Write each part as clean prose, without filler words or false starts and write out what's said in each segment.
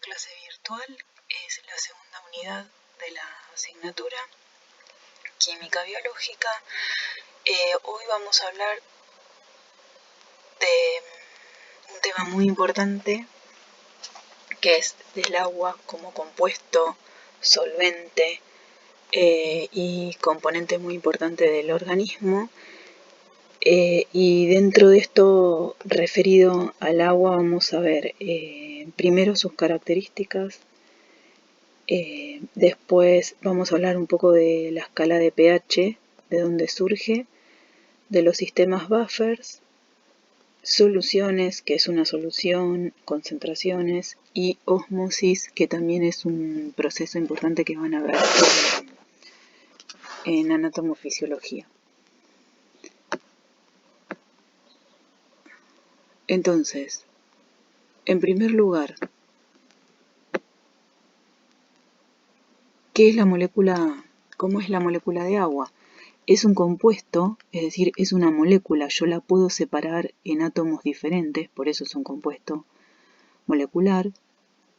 clase virtual, es la segunda unidad de la asignatura Química Biológica. Hoy vamos a hablar de un tema muy importante que es del agua como compuesto, solvente y componente muy importante del organismo. Y dentro de esto referido al agua vamos a ver primero sus características, después vamos a hablar un poco de la escala de pH, de dónde surge, de los sistemas buffers, soluciones, que es una solución, concentraciones, y ósmosis, que también es un proceso importante que van a ver en anatomofisiología. Entonces, en primer lugar, ¿qué es la molécula? ¿Cómo es la molécula de agua? Es un compuesto, es decir, es una molécula. Yo la puedo separar en átomos diferentes, por eso es un compuesto molecular.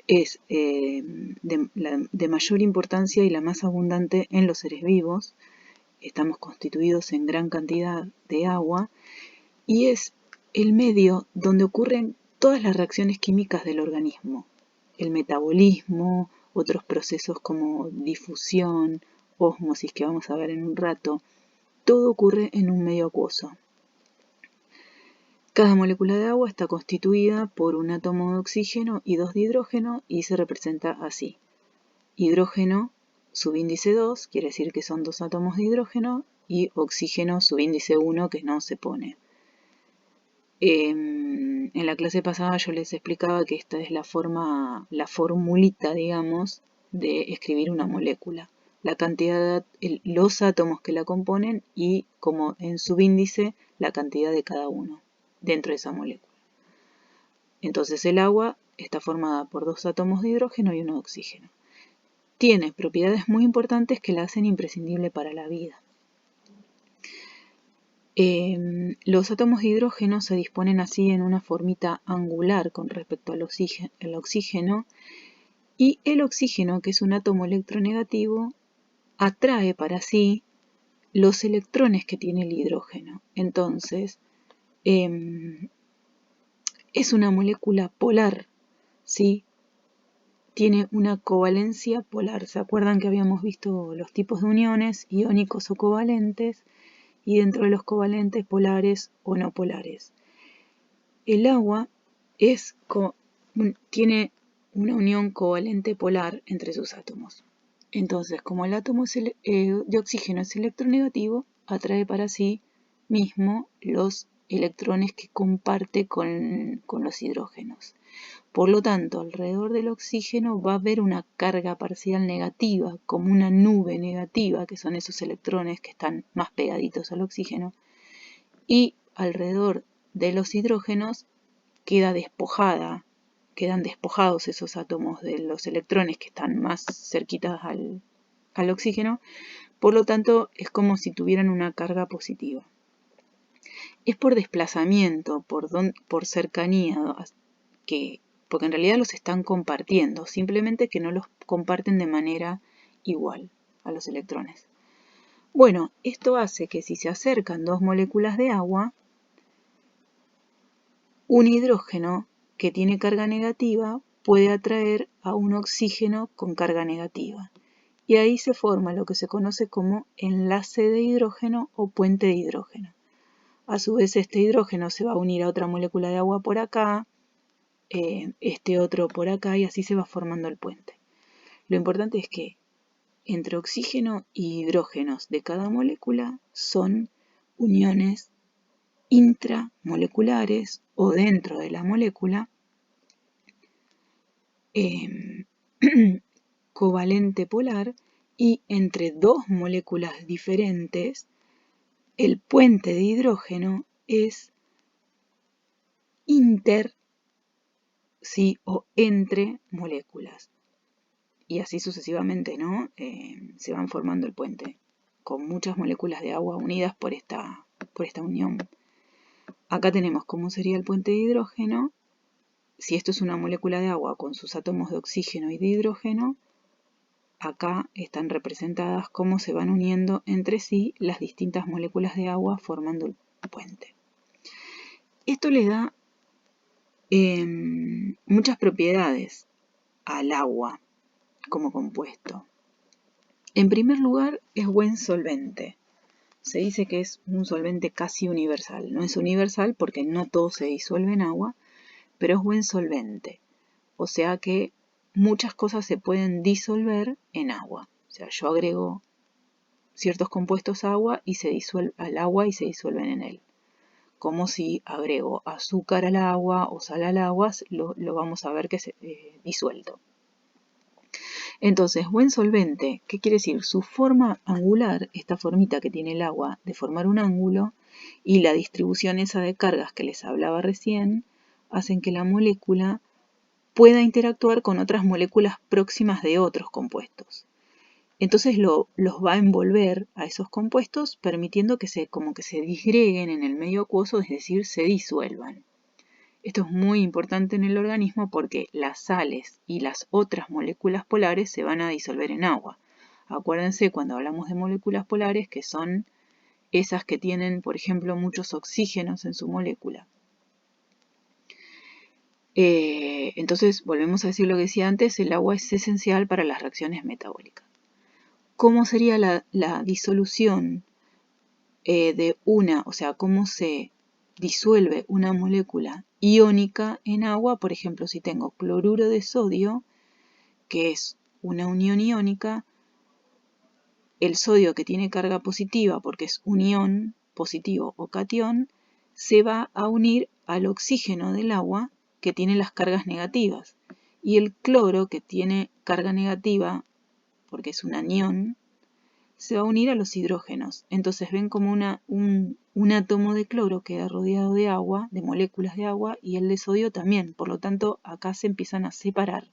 Es de mayor importancia y la más abundante en los seres vivos. Estamos constituidos en gran cantidad de agua y es el medio donde ocurren todas las reacciones químicas del organismo. El metabolismo, otros procesos como difusión, ósmosis, que vamos a ver en un rato. Todo ocurre en un medio acuoso. Cada molécula de agua está constituida por un átomo de oxígeno y dos de hidrógeno y se representa así. Hidrógeno, subíndice 2, quiere decir que son dos átomos de hidrógeno, y oxígeno, subíndice 1, que no se pone. En la clase pasada yo les explicaba que esta es la formulita, digamos, de escribir una molécula. La cantidad, los átomos que la componen y como en subíndice la cantidad de cada uno dentro de esa molécula. Entonces el agua está formada por dos átomos de hidrógeno y uno de oxígeno. Tiene propiedades muy importantes que la hacen imprescindible para la vida. Los átomos de hidrógeno se disponen así en una formita angular con respecto al oxígeno, y el oxígeno, que es un átomo electronegativo, atrae para sí los electrones que tiene el hidrógeno. Entonces, es una molécula polar, ¿sí? Tiene una covalencia polar. ¿Se acuerdan que habíamos visto los tipos de uniones, iónicos o covalentes? Y dentro de los covalentes, polares o no polares. El agua tiene una unión covalente polar entre sus átomos. Entonces, como el átomo de oxígeno es electronegativo, atrae para sí mismo los electrones que comparte con los hidrógenos. Por lo tanto, alrededor del oxígeno va a haber una carga parcial negativa, como una nube negativa, que son esos electrones que están más pegaditos al oxígeno, y alrededor de los hidrógenos quedan despojados esos átomos de los electrones que están más cerquitas al oxígeno. Por lo tanto, es como si tuvieran una carga positiva. Es por desplazamiento, por cercanía, porque en realidad los están compartiendo, simplemente que no los comparten de manera igual a los electrones. Bueno, esto hace que si se acercan dos moléculas de agua, un hidrógeno que tiene carga negativa puede atraer a un oxígeno con carga negativa. Y ahí se forma lo que se conoce como enlace de hidrógeno o puente de hidrógeno. A su vez, este hidrógeno se va a unir a otra molécula de agua por acá, este otro por acá, y así se va formando el puente. Lo importante es que entre oxígeno y hidrógenos de cada molécula son uniones intramoleculares o dentro de la molécula, covalente polar, y entre dos moléculas diferentes el puente de hidrógeno es inter, ¿sí? O entre moléculas. Y así sucesivamente, ¿no? Se van formando el puente con muchas moléculas de agua unidas por esta unión. Acá tenemos cómo sería el puente de hidrógeno si esto es una molécula de agua con sus átomos de oxígeno y de hidrógeno, acá están representadas cómo se van uniendo entre sí las distintas moléculas de agua formando el puente. Esto le da muchas propiedades al agua como compuesto. En primer lugar, es buen solvente. Se dice que es un solvente casi universal. No es universal porque no todo se disuelve en agua, pero es buen solvente. O sea que muchas cosas se pueden disolver en agua. O sea, yo agrego ciertos compuestos a agua y al agua y se disuelven en él. Como si agrego azúcar al agua o sal al agua, lo vamos a ver que se disuelto. Entonces, buen solvente, ¿qué quiere decir? Su forma angular, esta formita que tiene el agua de formar un ángulo, y la distribución esa de cargas que les hablaba recién, hacen que la molécula pueda interactuar con otras moléculas próximas de otros compuestos. Entonces los va a envolver a esos compuestos, permitiendo que como que se disgreguen en el medio acuoso, es decir, se disuelvan. Esto es muy importante en el organismo porque las sales y las otras moléculas polares se van a disolver en agua. Acuérdense cuando hablamos de moléculas polares que son esas que tienen, por ejemplo, muchos oxígenos en su molécula. Entonces, volvemos a decir lo que decía antes, el agua es esencial para las reacciones metabólicas. ¿Cómo sería la disolución o sea, cómo se disuelve una molécula iónica en agua? Por ejemplo, si tengo cloruro de sodio, que es una unión iónica, el sodio que tiene carga positiva, porque es un ión positivo o catión, se va a unir al oxígeno del agua que tiene las cargas negativas. Y el cloro, que tiene carga negativa, porque es un anión, se va a unir a los hidrógenos. Entonces ven como un átomo de cloro queda rodeado de agua, de moléculas de agua, y el de sodio también. Por lo tanto, acá se empiezan a separar.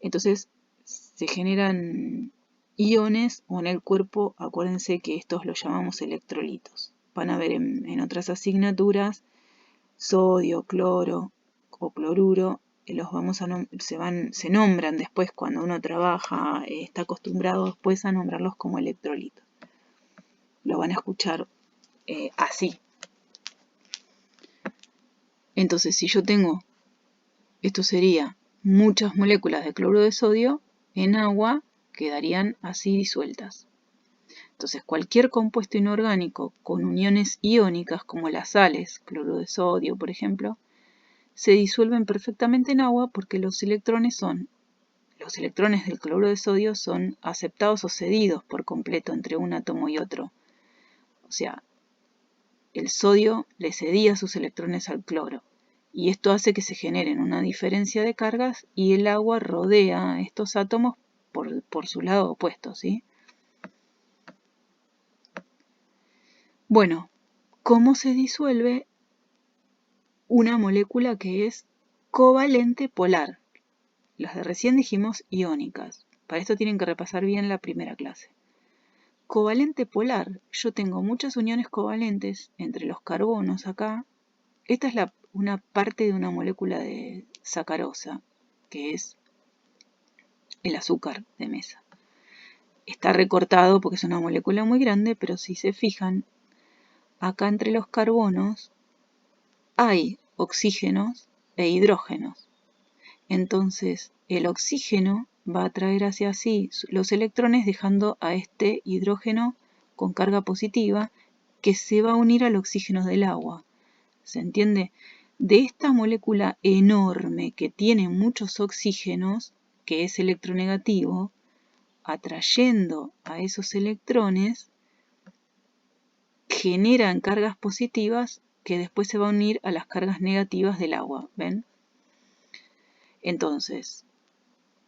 Entonces se generan iones, o en el cuerpo, acuérdense que estos los llamamos electrolitos. Van a ver en otras asignaturas sodio, cloro o cloruro, se nombran después cuando uno trabaja, está acostumbrado después a nombrarlos como electrolitos. Lo van a escuchar así. Entonces, si yo tengo, esto sería muchas moléculas de cloruro de sodio en agua, quedarían así disueltas. Entonces, cualquier compuesto inorgánico con uniones iónicas como las sales, cloruro de sodio, por ejemplo, se disuelven perfectamente en agua porque los electrones del cloruro de sodio son aceptados o cedidos por completo entre un átomo y otro. O sea, el sodio le cedía sus electrones al cloro. Y esto hace que se generen una diferencia de cargas y el agua rodea estos átomos por su lado opuesto, ¿sí? Bueno, ¿cómo se disuelve una molécula que es covalente polar? Las de recién dijimos iónicas. Para esto tienen que repasar bien la primera clase. Covalente polar, yo tengo muchas uniones covalentes entre los carbonos acá. Esta es una parte de una molécula de sacarosa, que es el azúcar de mesa. Está recortado porque es una molécula muy grande, pero si se fijan, acá entre los carbonos hay oxígenos e hidrógenos. Entonces, el oxígeno va a atraer hacia sí los electrones, dejando a este hidrógeno con carga positiva que se va a unir al oxígeno del agua. ¿Se entiende? De esta molécula enorme que tiene muchos oxígenos, que es electronegativo, atrayendo a esos electrones, generan cargas positivas que después se van a unir a las cargas negativas del agua. ¿Ven? Entonces,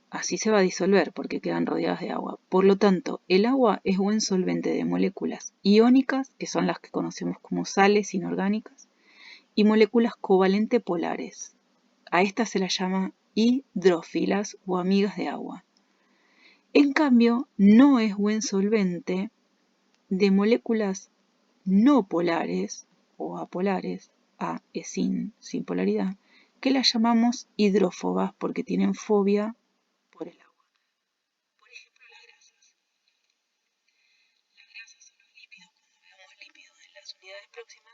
así se va a disolver porque quedan rodeadas de agua. Por lo tanto, el agua es buen solvente de moléculas iónicas, que son las que conocemos como sales inorgánicas, y moléculas covalente polares. A estas se las llama hidrófilas o amigas de agua. En cambio, no es buen solvente de moléculas no polares o apolares, A es sin polaridad, qué las llamamos hidrófobas? Porque tienen fobia por el agua. Por ejemplo, las grasas. Las grasas son los lípidos. Cuando veamos lípidos en las unidades próximas,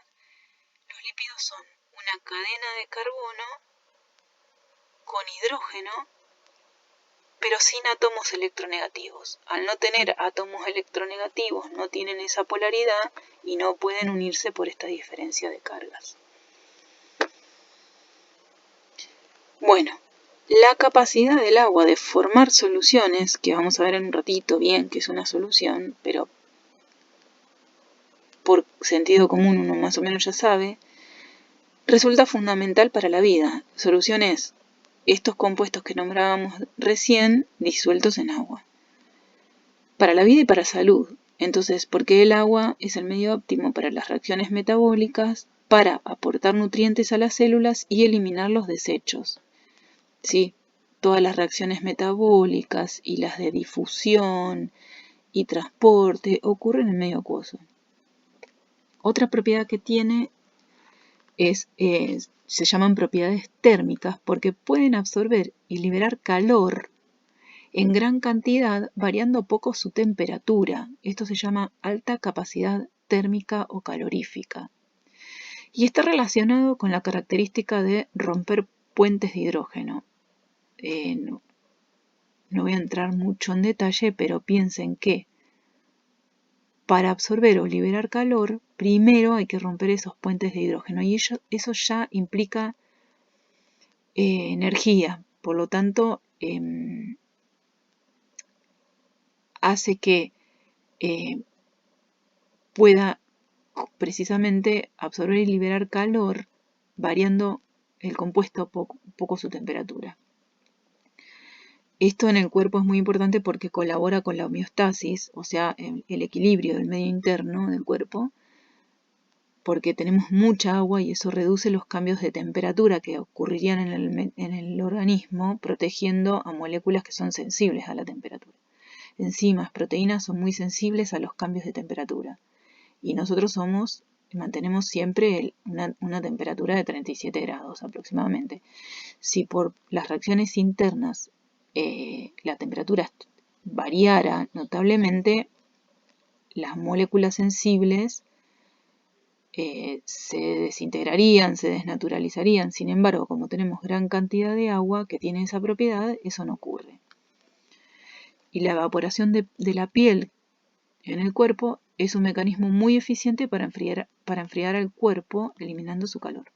los lípidos son una cadena de carbono con hidrógeno, pero sin átomos electronegativos. Al no tener átomos electronegativos, no tienen esa polaridad y no pueden unirse por esta diferencia de cargas. Bueno, la capacidad del agua de formar soluciones, que vamos a ver en un ratito bien que es una solución, pero por sentido común uno más o menos ya sabe, resulta fundamental para la vida. Solución es estos compuestos que nombrábamos recién disueltos en agua. Para la vida y para salud. Entonces, porque el agua es el medio óptimo para las reacciones metabólicas, para aportar nutrientes a las células y eliminar los desechos. ¿Sí? Todas las reacciones metabólicas y las de difusión y transporte ocurren en medio acuoso. Otra propiedad que tiene se llaman propiedades térmicas porque pueden absorber y liberar calor en gran cantidad variando poco su temperatura. Esto se llama alta capacidad térmica o calorífica. Y está relacionado con la característica de romper puentes de hidrógeno. No voy a entrar mucho en detalle, pero piensen que para absorber o liberar calor, primero hay que romper esos puentes de hidrógeno y eso ya implica energía. Por lo tanto, hace que pueda precisamente absorber y liberar calor variando el compuesto poco su temperatura. Esto en el cuerpo es muy importante porque colabora con la homeostasis, o sea, el equilibrio del medio interno del cuerpo, porque tenemos mucha agua y eso reduce los cambios de temperatura que ocurrirían en el organismo, protegiendo a moléculas que son sensibles a la temperatura. Enzimas, proteínas son muy sensibles a los cambios de temperatura y nosotros mantenemos siempre una temperatura de 37 grados aproximadamente. Si por las reacciones internas la temperatura variara notablemente, las moléculas sensibles se desintegrarían, se desnaturalizarían. Sin embargo, como tenemos gran cantidad de agua que tiene esa propiedad, eso no ocurre. Y la evaporación de la piel en el cuerpo es un mecanismo muy eficiente para enfriar al cuerpo, eliminando su calor.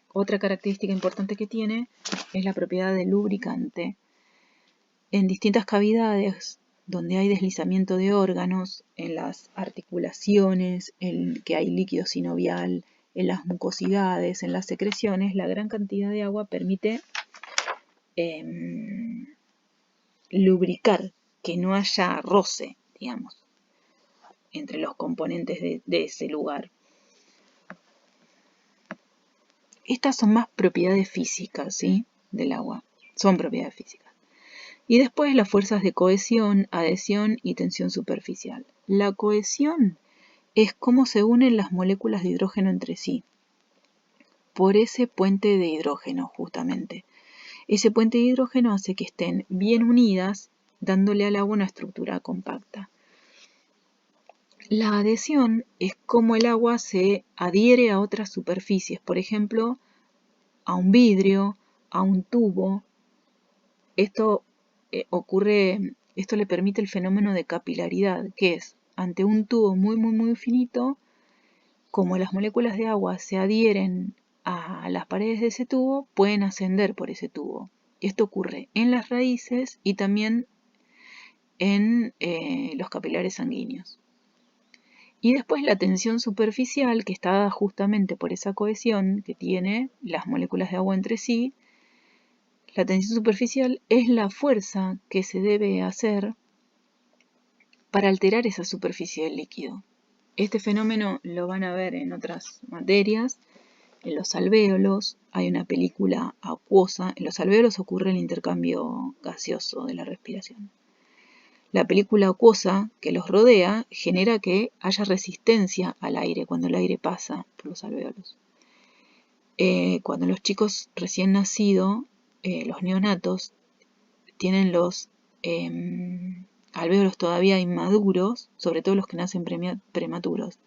Otra característica importante que tiene es la propiedad de lubricante. En distintas cavidades donde hay deslizamiento de órganos, en las articulaciones, en que hay líquido sinovial, en las mucosidades, en las secreciones, la gran cantidad de agua permite lubricar, que no haya roce, digamos, entre los componentes de ese lugar. Estas son más propiedades físicas, ¿sí?, del agua, son propiedades físicas. Y después las fuerzas de cohesión, adhesión y tensión superficial. La cohesión es cómo se unen las moléculas de hidrógeno entre sí, por ese puente de hidrógeno justamente. Ese puente de hidrógeno hace que estén bien unidas, dándole al agua una estructura compacta. La adhesión es cómo el agua se adhiere a otras superficies, por ejemplo, a un vidrio, a un tubo. Esto le permite el fenómeno de capilaridad, que es ante un tubo muy, muy, muy finito, como las moléculas de agua se adhieren a las paredes de ese tubo, pueden ascender por ese tubo. Esto ocurre en las raíces y también en los capilares sanguíneos. Y después la tensión superficial, que está dada justamente por esa cohesión que tiene las moléculas de agua entre sí. La tensión superficial es la fuerza que se debe hacer para alterar esa superficie del líquido. Este fenómeno lo van a ver en otras materias. En los alvéolos hay una película acuosa. En los alvéolos ocurre el intercambio gaseoso de la respiración. La película acuosa que los rodea genera que haya resistencia al aire cuando el aire pasa por los alvéolos. Cuando los chicos recién nacidos, los neonatos, tienen los alvéolos todavía inmaduros, sobre todo los que nacen prematuros.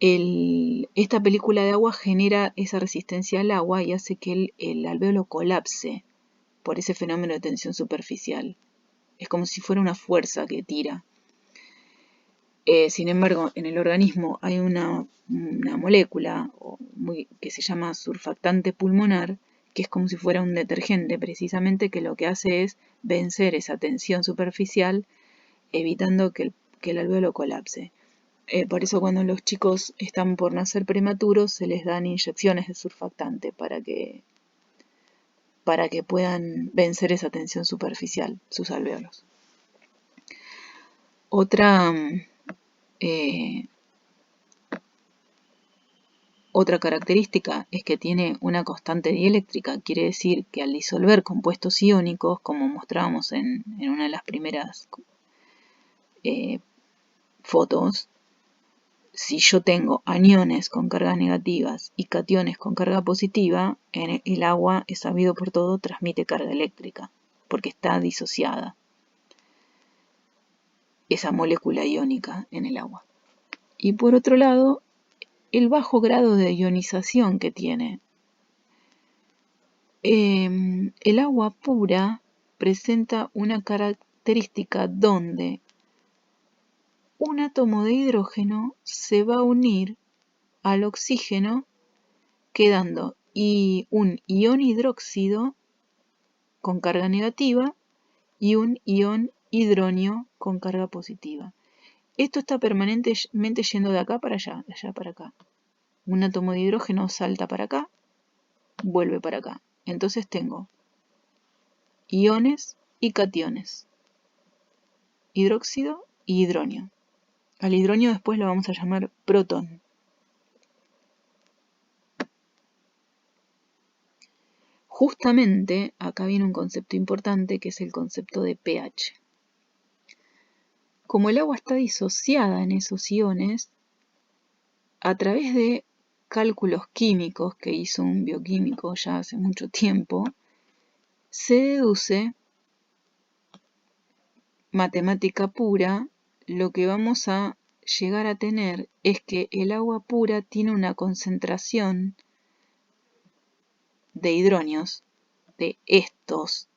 Esta película de agua genera esa resistencia al agua y hace que el alvéolo colapse por ese fenómeno de tensión superficial. Es como si fuera una fuerza que tira. Sin embargo, en el organismo hay una molécula que se llama surfactante pulmonar, que es como si fuera un detergente, precisamente, que lo que hace es vencer esa tensión superficial, evitando que el alvéolo colapse. Por eso cuando los chicos están por nacer prematuros, se les dan inyecciones de surfactante para que puedan vencer esa tensión superficial, sus alvéolos. Otra característica es que tiene una constante dieléctrica, quiere decir que al disolver compuestos iónicos, como mostrábamos en una de las primeras fotos, si yo tengo aniones con cargas negativas y cationes con carga positiva, el agua, es sabido por todo, transmite carga eléctrica, porque está disociada esa molécula iónica en el agua. Y por otro lado, el bajo grado de ionización que tiene. El agua pura presenta una característica donde un átomo de hidrógeno se va a unir al oxígeno quedando un ion hidróxido con carga negativa y un ion hidronio con carga positiva. Esto está permanentemente yendo de acá para allá, de allá para acá. Un átomo de hidrógeno salta para acá, vuelve para acá. Entonces tengo iones y cationes, hidróxido y hidronio. Al hidronio después lo vamos a llamar protón. Justamente acá viene un concepto importante que es el concepto de pH. Como el agua está disociada en esos iones, a través de cálculos químicos que hizo un bioquímico ya hace mucho tiempo, se deduce, matemática pura, lo que vamos a llegar a tener es que el agua pura tiene una concentración de hidronios, de estos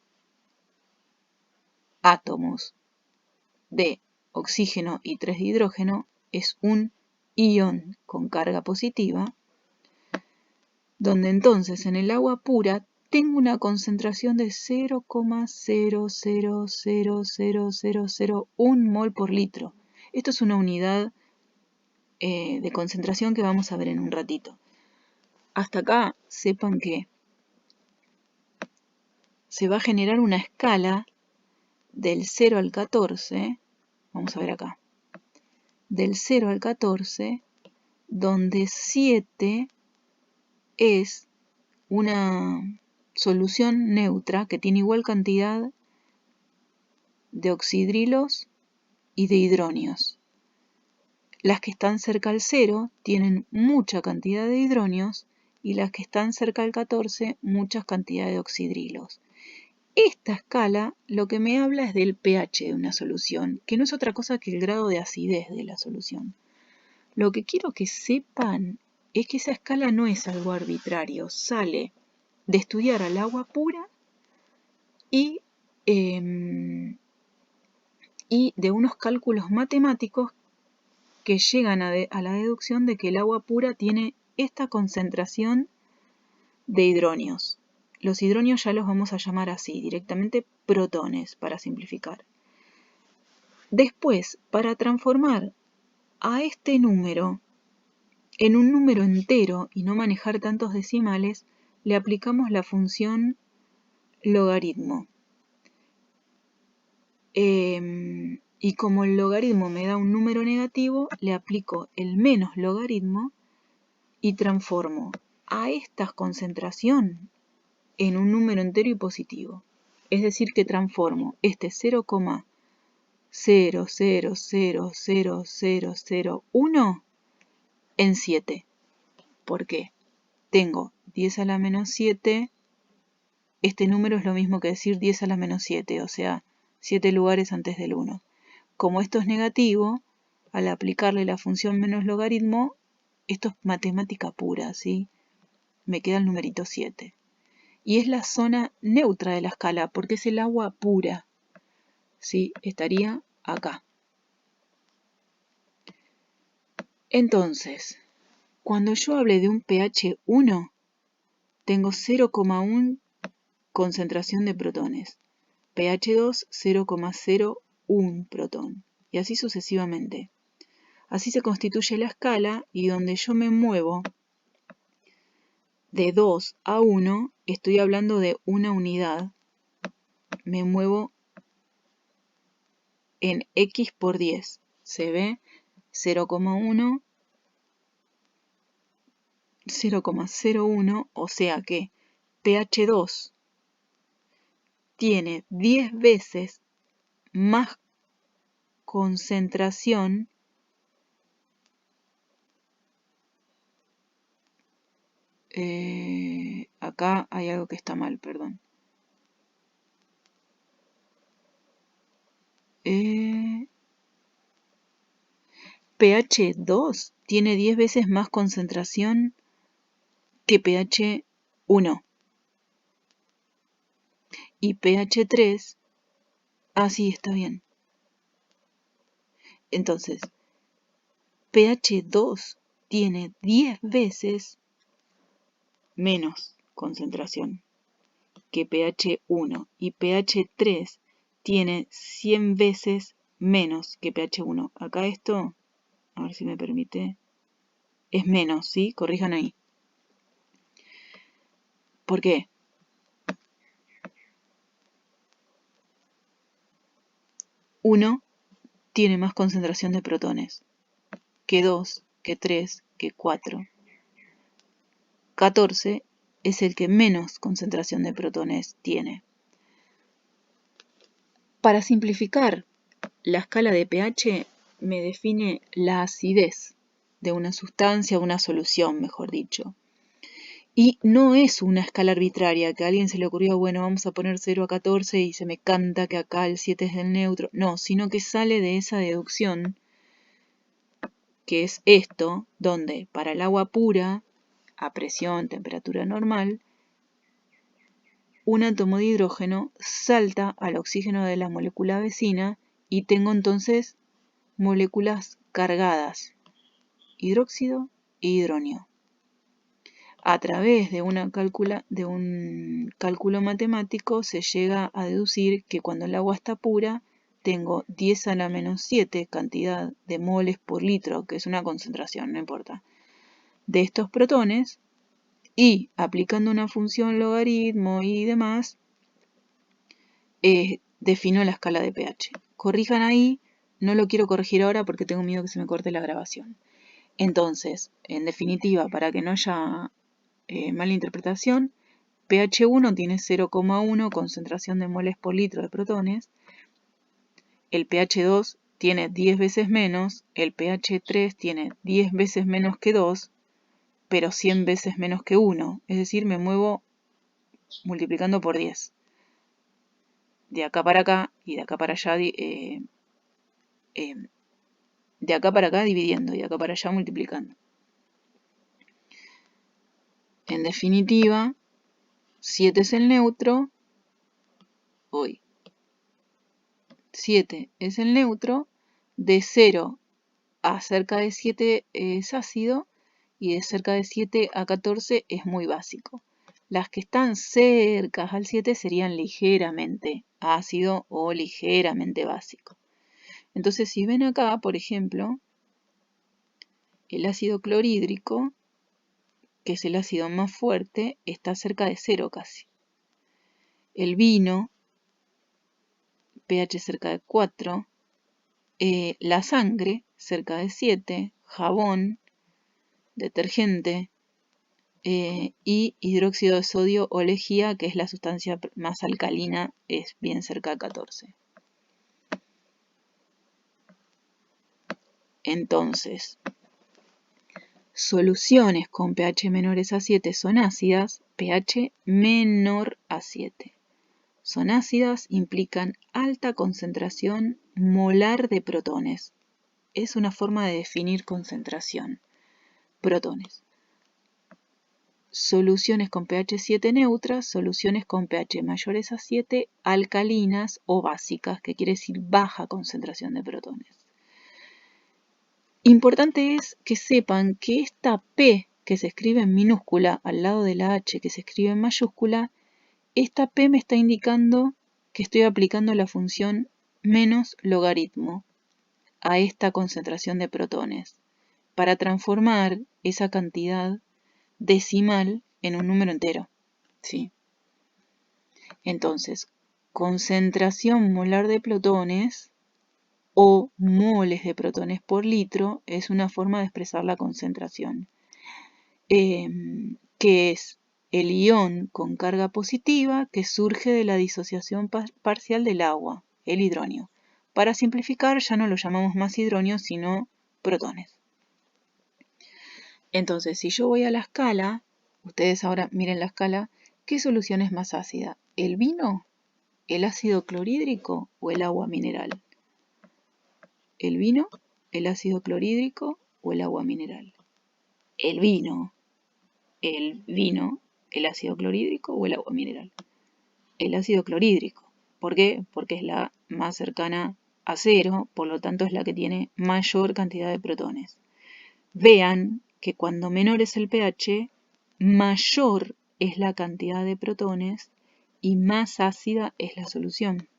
átomos de oxígeno y 3 de hidrógeno, es un ion con carga positiva, donde entonces en el agua pura tengo una concentración de 0,000001 mol por litro. Esto es una unidad de concentración que vamos a ver en un ratito. Hasta acá sepan que se va a generar una escala del 0 al 14, vamos a ver acá, del 0 al 14, donde 7 es una solución neutra que tiene igual cantidad de oxidrilos y de hidronios. Las que están cerca al 0 tienen mucha cantidad de hidronios y las que están cerca al 14 muchas cantidades de oxidrilos. Esta escala lo que me habla es del pH de una solución, que no es otra cosa que el grado de acidez de la solución. Lo que quiero que sepan es que esa escala no es algo arbitrario, sale de estudiar al agua pura y de unos cálculos matemáticos que llegan a la deducción de que el agua pura tiene esta concentración de hidronios. Los hidronios ya los vamos a llamar así, directamente protones, para simplificar. Después, para transformar a este número en un número entero y no manejar tantos decimales, le aplicamos la función logaritmo. Y como el logaritmo me da un número negativo, le aplico el menos logaritmo y transformo a esta concentración en un número entero y positivo. Es decir, que transformo este 0,000001 en 7. ¿Por qué? Tengo 10 a la menos 7, este número es lo mismo que decir 10 a la menos 7, o sea, 7 lugares antes del 1. Como esto es negativo, al aplicarle la función menos logaritmo, esto es matemática pura, ¿sí? Me queda el numerito 7. Y es la zona neutra de la escala, porque es el agua pura, ¿sí? Estaría acá. Entonces, cuando yo hable de un pH 1, tengo 0,1 concentración de protones. pH 2, 0,01 protón. Y así sucesivamente. Así se constituye la escala y donde yo me muevo de 2 a 1, estoy hablando de una unidad, me muevo en X por 10. Se ve 0,1, 0,01, o sea que pH 2 tiene 10 veces más concentración acá hay algo que está mal, perdón. pH 2 tiene 10 veces más concentración que pH 1. Y pH 3, sí, está bien. Entonces, pH 2 tiene 10 veces menos concentración que pH 1 y pH 3 tiene 100 veces menos que pH 1. Acá esto, a ver si me permite, es menos, ¿sí? Corrijan ahí. ¿Por qué? Uno tiene más concentración de protones que 2, que 3, que 4. 14 es el que menos concentración de protones tiene. Para simplificar, la escala de pH me define la acidez de una sustancia, una solución, mejor dicho. Y no es una escala arbitraria, que a alguien se le ocurrió, bueno, vamos a poner 0 a 14 y se me canta que acá el 7 es del neutro. No, sino que sale de esa deducción, que es esto, donde para el agua pura, a presión, temperatura normal, un átomo de hidrógeno salta al oxígeno de la molécula vecina y tengo entonces moléculas cargadas, hidróxido e hidronio. A través de un cálculo matemático se llega a deducir que cuando el agua está pura tengo 10 a la menos 7 cantidad de moles por litro, que es una concentración, no importa, de estos protones, y aplicando una función logaritmo y demás, defino la escala de pH. Corrijan ahí, no lo quiero corregir ahora porque tengo miedo que se me corte la grabación. Entonces, en definitiva, para que no haya mala interpretación, pH 1 tiene 0,1 concentración de moles por litro de protones, el pH 2 tiene 10 veces menos, el pH 3 tiene 10 veces menos que 2, pero 100 veces menos que 1, es decir, me muevo multiplicando por 10. De acá para acá y de acá para allá, de acá para acá dividiendo y de acá para allá multiplicando. En definitiva, 7 es el neutro, 7 es el neutro, de 0 a cerca de 7 es ácido y de cerca de 7 a 14 es muy básico. Las que están cerca al 7 serían ligeramente ácido o ligeramente básico. Entonces, si ven acá, por ejemplo, el ácido clorhídrico, que es el ácido más fuerte, está cerca de 0 casi. El vino, pH cerca de 4. La sangre, cerca de 7. Jabón, detergente, y hidróxido de sodio o lejía, que es la sustancia más alcalina, es bien cerca de 14. Entonces, Soluciones con pH menores a 7 son ácidas, pH menor a 7. Son ácidas, implican alta concentración molar de protones. Es una forma de definir concentración. Protones. Soluciones con pH 7 neutras, soluciones con pH mayores a 7, alcalinas o básicas, que quiere decir baja concentración de protones. Importante es que sepan que esta P que se escribe en minúscula al lado de la H que se escribe en mayúscula, esta P me está indicando que estoy aplicando la función menos logaritmo a esta concentración de protones para transformar esa cantidad decimal en un número entero. ¿Sí? Entonces, concentración molar de protones o moles de protones por litro es una forma de expresar la concentración, que es el ion con carga positiva que surge de la disociación parcial del agua, el hidronio. Para simplificar, ya no lo llamamos más hidronio, sino protones. Entonces, si yo voy a la escala, ustedes ahora miren la escala, ¿qué solución es más ácida? ¿El vino, el ácido clorhídrico o el agua mineral? ¿El vino, el ácido clorhídrico o el agua mineral? El vino, el ácido clorhídrico o el agua mineral. El ácido clorhídrico. ¿Por qué? Porque es la más cercana a cero, por lo tanto es la que tiene mayor cantidad de protones. Vean que cuando menor es el pH, mayor es la cantidad de protones y más ácida es la solución.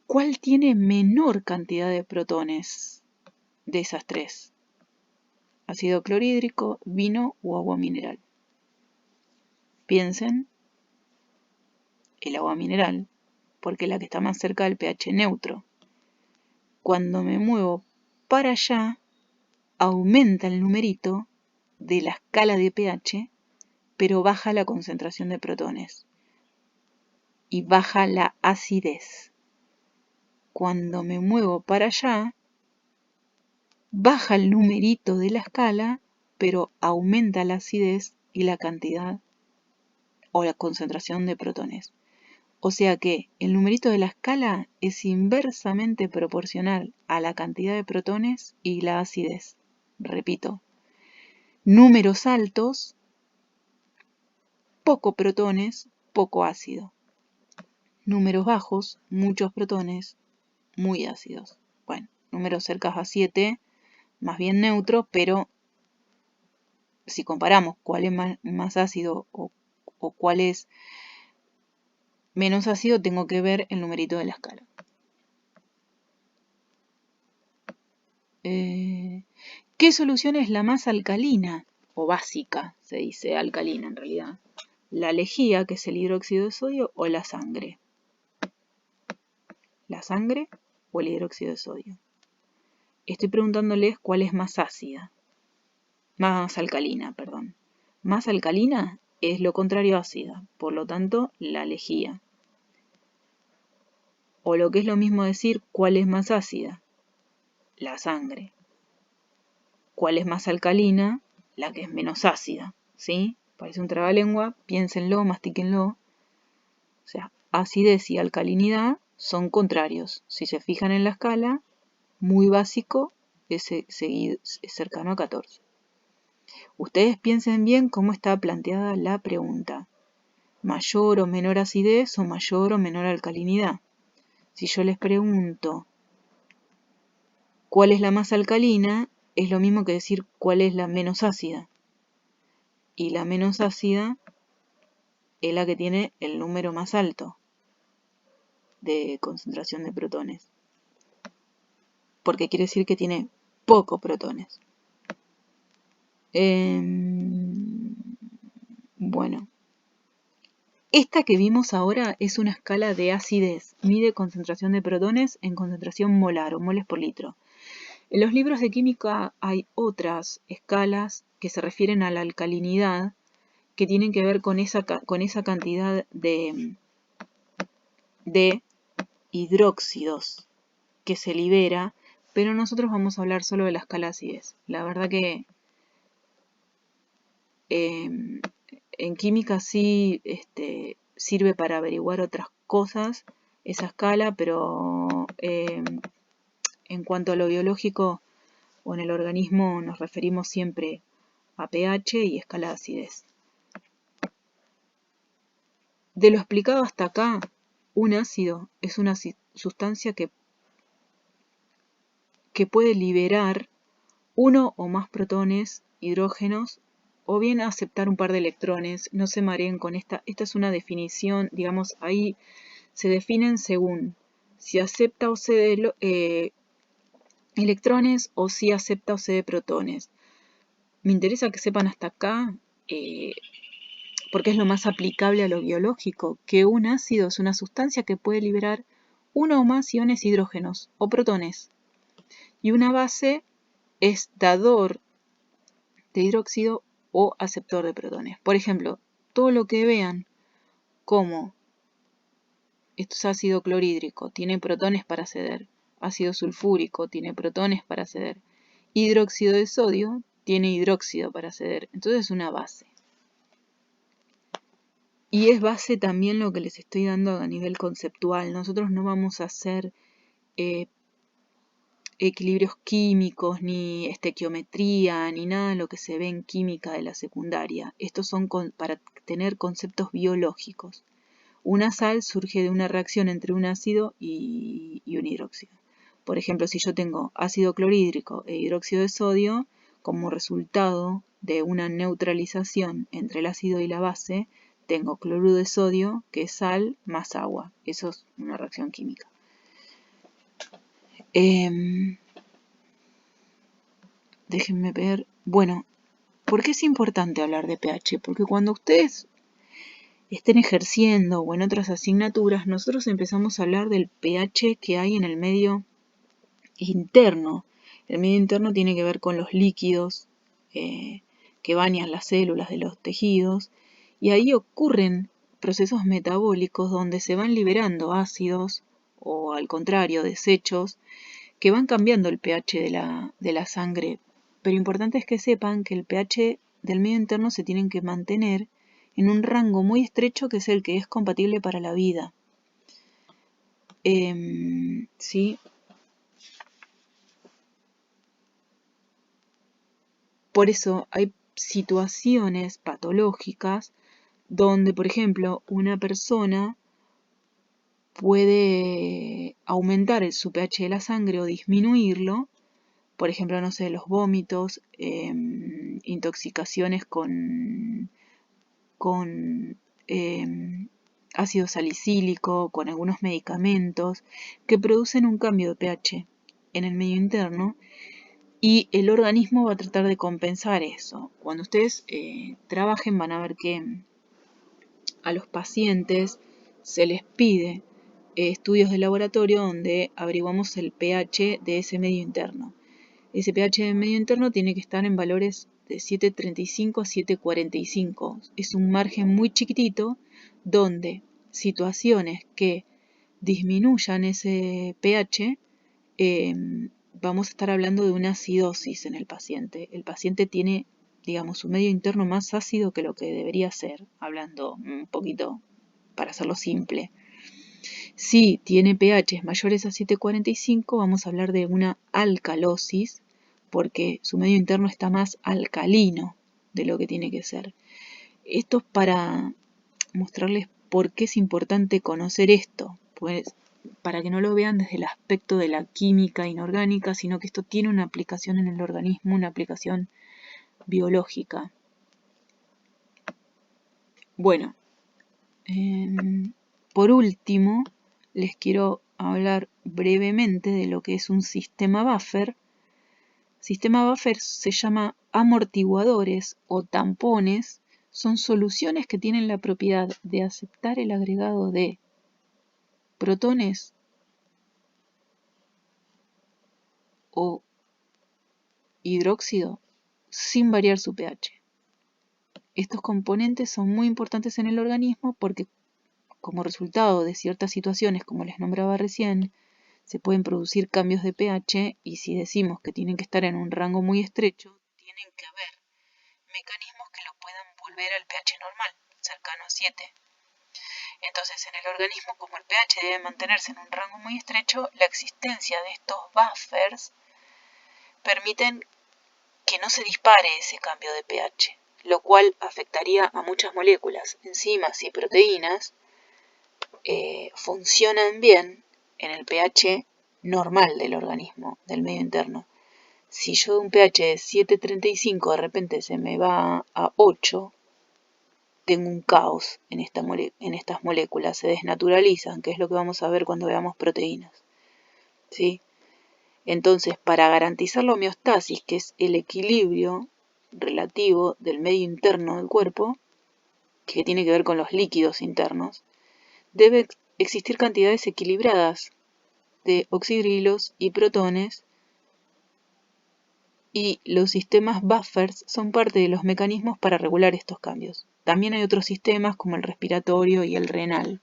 ¿Cuál tiene menor cantidad de protones de esas tres? Ácido clorhídrico, vino o agua mineral. Piensen, el agua mineral, porque es la que está más cerca del pH neutro. Cuando me muevo para allá, aumenta el numerito de la escala de pH, pero baja la concentración de protones y baja la acidez. Cuando me muevo para allá, baja el numerito de la escala, pero aumenta la acidez y la cantidad o la concentración de protones. O sea que el numerito de la escala es inversamente proporcional a la cantidad de protones y la acidez. Repito, números altos, poco protones, poco ácido. Números bajos, muchos protones, muy ácidos. Bueno, números cercanos a 7, más bien neutros, pero si comparamos cuál es más ácido o cuál es menos ácido, tengo que ver el numerito de la escala. ¿Qué solución es la más alcalina? O básica, se dice alcalina en realidad. ¿La lejía, que es el hidróxido de sodio, o la sangre? ¿La sangre o el hidróxido de sodio? Estoy preguntándoles cuál es más ácida. Más alcalina, perdón. Más alcalina es lo contrario a ácida, por lo tanto, la lejía. O lo que es lo mismo decir, ¿cuál es más ácida? La sangre. ¿Cuál es más alcalina? La que es menos ácida, ¿sí? Parece un trabalengua, piénsenlo, mastíquenlo. O sea, acidez y alcalinidad son contrarios. Si se fijan en la escala, muy básico es cercano a 14. Ustedes piensen bien cómo está planteada la pregunta. ¿Mayor o menor acidez o mayor o menor alcalinidad? Si yo les pregunto ¿cuál es la más alcalina? Es lo mismo que decir cuál es la menos ácida. Y la menos ácida es la que tiene el número más alto de concentración de protones. Porque quiere decir que tiene pocos protones. Bueno. Esta que vimos ahora es una escala de acidez. Mide concentración de protones en concentración molar o moles por litro. En los libros de química hay otras escalas que se refieren a la alcalinidad que tienen que ver con esa cantidad de hidróxidos que se libera pero nosotros vamos a hablar solo de la escala de acidez. La verdad que en química sí sirve para averiguar otras cosas esa escala, pero en cuanto a lo biológico o en el organismo nos referimos siempre a pH y escala de acidez. De lo explicado hasta acá, un ácido es una sustancia que puede liberar uno o más protones, hidrógenos, o bien aceptar un par de electrones. No se mareen con esta. Esta es una definición, digamos, ahí se definen según si acepta o cede electrones o si acepta o cede protones. Me interesa que sepan hasta acá, porque es lo más aplicable a lo biológico, que un ácido es una sustancia que puede liberar uno o más iones hidrógenos o protones. Y una base es dador de hidróxido o aceptor de protones. Por ejemplo, todo lo que vean como esto es ácido clorhídrico, tiene protones para ceder. Ácido sulfúrico tiene protones para ceder. Hidróxido de sodio tiene hidróxido para ceder. Entonces es una base. Y es base también lo que les estoy dando a nivel conceptual. Nosotros no vamos a hacer equilibrios químicos, ni estequiometría, ni nada de lo que se ve en química de la secundaria. Estos son para tener conceptos biológicos. Una sal surge de una reacción entre un ácido y un hidróxido. Por ejemplo, si yo tengo ácido clorhídrico e hidróxido de sodio, como resultado de una neutralización entre el ácido y la base, tengo cloruro de sodio, que es sal, más agua. Eso es una reacción química. Déjenme ver. Bueno, ¿por qué es importante hablar de pH? Porque cuando ustedes estén ejerciendo o en otras asignaturas, nosotros empezamos a hablar del pH que hay en el medio interno. El medio interno tiene que ver con los líquidos que bañan las células de los tejidos, y ahí ocurren procesos metabólicos donde se van liberando ácidos o al contrario desechos que van cambiando el pH de la sangre. Pero importante es que sepan que el pH del medio interno se tienen que mantener en un rango muy estrecho, que es el que es compatible para la vida. ¿Sí? Por eso hay situaciones patológicas donde, por ejemplo, una persona puede aumentar su pH de la sangre o disminuirlo. Por ejemplo, no sé, los vómitos, intoxicaciones con ácido salicílico, con algunos medicamentos que producen un cambio de pH en el medio interno, y el organismo va a tratar de compensar eso. Cuando ustedes trabajen van a ver que a los pacientes se les pide estudios de laboratorio donde averiguamos el pH de ese medio interno. Ese pH del medio interno tiene que estar en valores de 7,35 a 7,45. Es un margen muy chiquitito donde situaciones que disminuyan ese pH, vamos a estar hablando de una acidosis en el paciente. El paciente tiene, digamos, su medio interno más ácido que lo que debería ser, hablando un poquito para hacerlo simple. Si tiene pH mayores a 7,45, vamos a hablar de una alcalosis, porque su medio interno está más alcalino de lo que tiene que ser. Esto es para mostrarles por qué es importante conocer esto, pues, para que no lo vean desde el aspecto de la química inorgánica, sino que esto tiene una aplicación en el organismo, una aplicación biológica. Bueno, por último, les quiero hablar brevemente de lo que es un sistema buffer. Sistema buffer se llama amortiguadores o tampones. Son soluciones que tienen la propiedad de aceptar el agregado de protones o hidróxido sin variar su pH. Estos componentes son muy importantes en el organismo porque, como resultado de ciertas situaciones, como les nombraba recién, se pueden producir cambios de pH y si decimos que tienen que estar en un rango muy estrecho, tienen que haber mecanismos que los puedan volver al pH normal, cercano a 7. Entonces, en el organismo, como el pH debe mantenerse en un rango muy estrecho, la existencia de estos buffers permiten que no se dispare ese cambio de pH, lo cual afectaría a muchas moléculas, enzimas y proteínas, funcionan bien en el pH normal del organismo, del medio interno. Si yo de un pH de 7,35 de repente se me va a 8, tengo un caos en estas moléculas, se desnaturalizan, que es lo que vamos a ver cuando veamos proteínas, ¿sí? Entonces, para garantizar la homeostasis, que es el equilibrio relativo del medio interno del cuerpo, que tiene que ver con los líquidos internos, debe existir cantidades equilibradas de oxidrilos y protones, y los sistemas buffers son parte de los mecanismos para regular estos cambios. También hay otros sistemas como el respiratorio y el renal.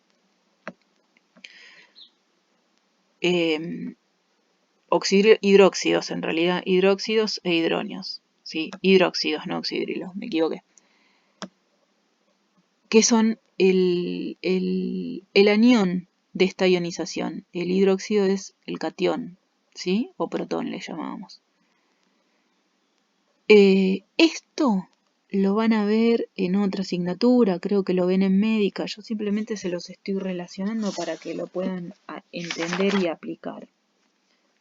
Hidróxidos, en realidad, hidróxidos e hidronios. Sí, hidróxidos, no oxidrilos, me equivoqué. Que son el anión de esta ionización. El hidróxido es el catión, ¿sí? O protón le llamábamos. Esto lo van a ver en otra asignatura, creo que lo ven en médica. Yo simplemente se los estoy relacionando para que lo puedan entender y aplicar.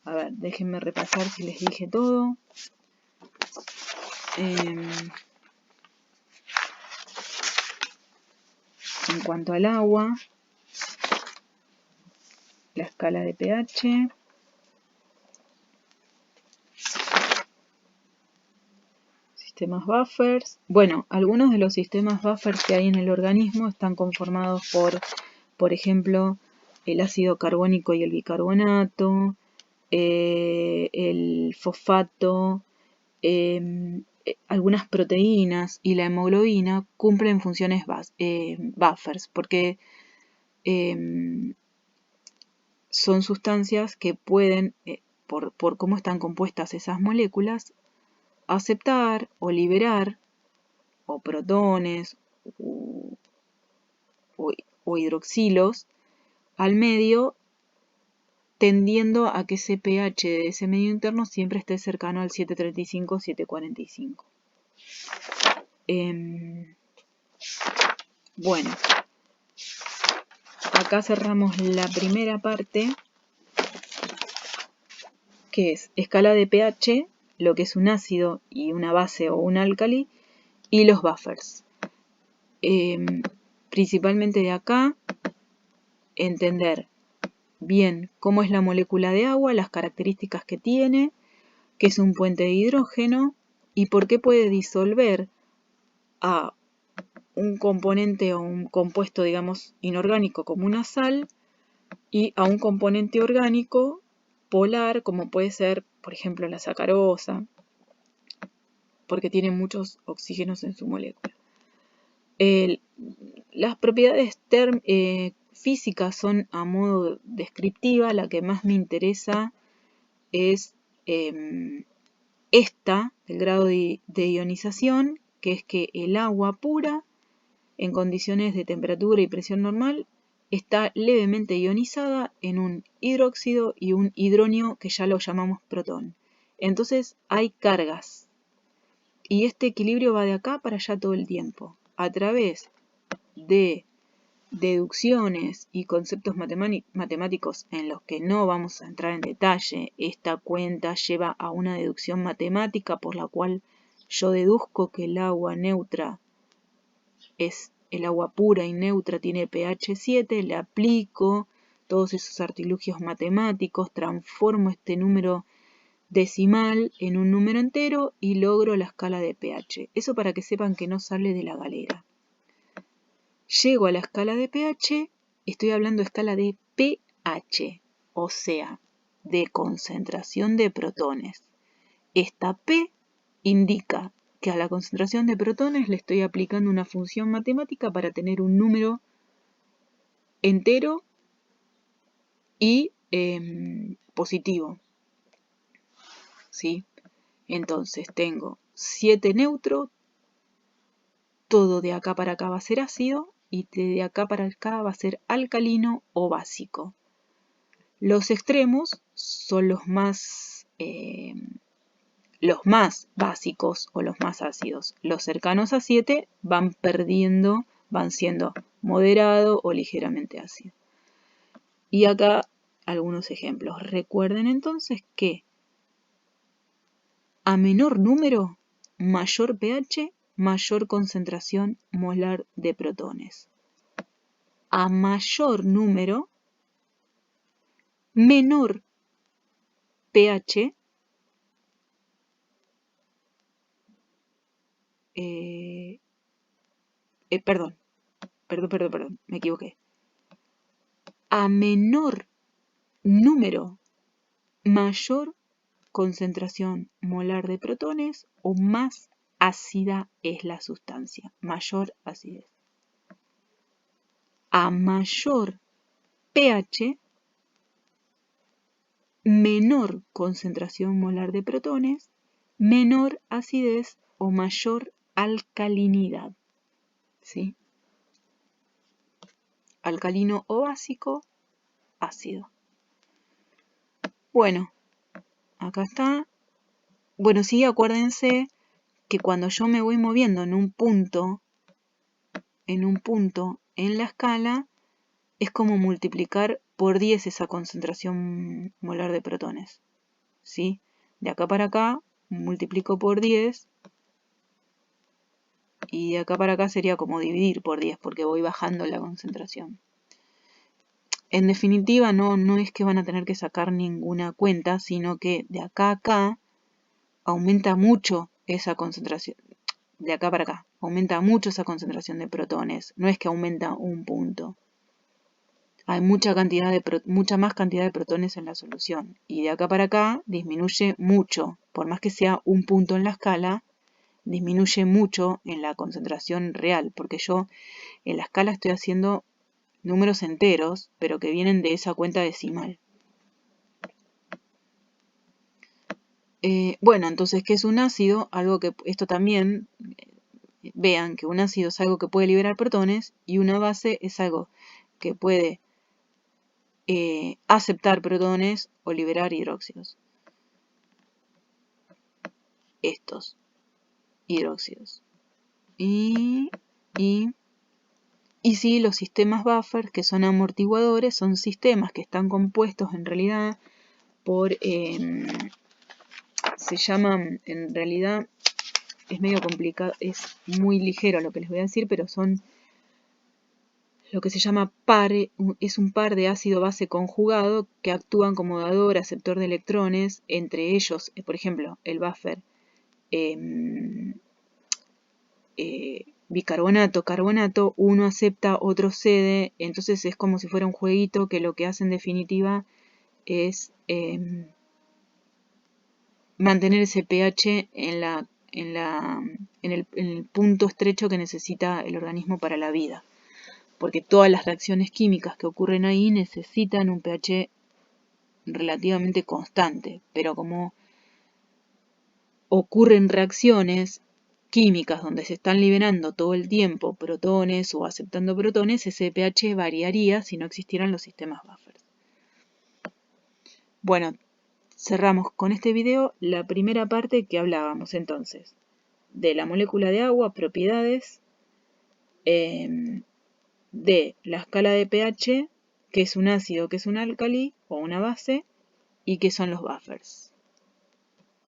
A ver, déjenme repasar si les dije todo. En cuanto al agua, la escala de pH, sistemas buffers. Bueno, algunos de los sistemas buffers que hay en el organismo están conformados por ejemplo, el ácido carbónico y el bicarbonato, el fosfato, algunas proteínas y la hemoglobina cumplen funciones buffers, porque son sustancias que pueden, por cómo están compuestas esas moléculas, aceptar o liberar o protones o hidroxilos al medio, tendiendo a que ese pH de ese medio interno siempre esté cercano al 7,35, 7,45. Bueno, acá cerramos la primera parte, que es escala de pH, lo que es un ácido y una base o un álcali, y los buffers. Principalmente de acá, entender bien cómo es la molécula de agua, las características que tiene, qué es un puente de hidrógeno y por qué puede disolver a un componente o un compuesto, digamos, inorgánico como una sal y a un componente orgánico polar como puede ser, por ejemplo, la sacarosa, porque tiene muchos oxígenos en su molécula. Las propiedades físicas son a modo descriptiva, la que más me interesa es esta, el grado de ionización, que es que el agua pura en condiciones de temperatura y presión normal está levemente ionizada en un hidróxido y un hidronio que ya lo llamamos protón. Entonces hay cargas y este equilibrio va de acá para allá todo el tiempo. A través de deducciones y conceptos matemáticos en los que no vamos a entrar en detalle, esta cuenta lleva a una deducción matemática por la cual yo deduzco que el agua neutra es el agua pura y neutra, tiene pH 7, le aplico todos esos artilugios matemáticos, transformo este número decimal en un número entero y logro la escala de pH. Eso para que sepan que no sale de la galera. Llego a la escala de pH, estoy hablando de escala de pH, o sea, de concentración de protones. Esta P indica que a la concentración de protones le estoy aplicando una función matemática para tener un número entero y positivo, ¿sí? Entonces tengo 7 neutro, todo de acá para acá va a ser ácido y de acá para acá va a ser alcalino o básico. Los extremos son los más básicos o los más ácidos. Los cercanos a 7 van perdiendo, van siendo moderado o ligeramente ácido. Y acá algunos ejemplos. Recuerden entonces que a menor número, mayor pH, mayor concentración molar de protones. A mayor número, menor pH, perdón, me equivoqué. A menor número, mayor concentración molar de protones o más ácida es la sustancia, mayor acidez. A mayor pH, menor concentración molar de protones, menor acidez o mayor alcalinidad, ¿sí? Alcalino o básico, ácido. Bueno, acá está. Bueno, sí, acuérdense que cuando yo me voy moviendo en un punto en la escala, es como multiplicar por 10 esa concentración molar de protones, ¿sí? De acá para acá, multiplico por 10, y de acá para acá sería como dividir por 10, porque voy bajando la concentración. En definitiva, no es que van a tener que sacar ninguna cuenta, sino que de acá a acá aumenta mucho esa concentración. De acá para acá, aumenta mucho esa concentración de protones. No es que aumenta un punto. Hay mucha más cantidad de protones en la solución. Y de acá para acá disminuye mucho. Por más que sea un punto en la escala, disminuye mucho en la concentración real. Porque yo en la escala estoy haciendo números enteros, pero que vienen de esa cuenta decimal. Bueno, entonces, ¿qué es un ácido? Algo que esto también, vean que un ácido es algo que puede liberar protones y una base es algo que puede aceptar protones o liberar hidróxidos. Estos hidróxidos. Y sí, los sistemas buffer, que son amortiguadores, son sistemas que están compuestos en realidad por, se llaman, en realidad es medio complicado, es muy ligero lo que les voy a decir, pero son lo que se llama es un par de ácido-base conjugado que actúan como dador, aceptor de electrones, entre ellos, por ejemplo, el buffer bicarbonato, carbonato, uno acepta, otro cede, entonces es como si fuera un jueguito que lo que hace en definitiva es mantener ese pH en el punto estrecho que necesita el organismo para la vida. Porque todas las reacciones químicas que ocurren ahí necesitan un pH relativamente constante, pero como ocurren reacciones químicas donde se están liberando todo el tiempo protones o aceptando protones, ese pH variaría si no existieran los sistemas buffers. Bueno, cerramos con este video la primera parte que hablábamos entonces de la molécula de agua, propiedades, de la escala de pH, que es un ácido, que es un álcali o una base, y que son los buffers.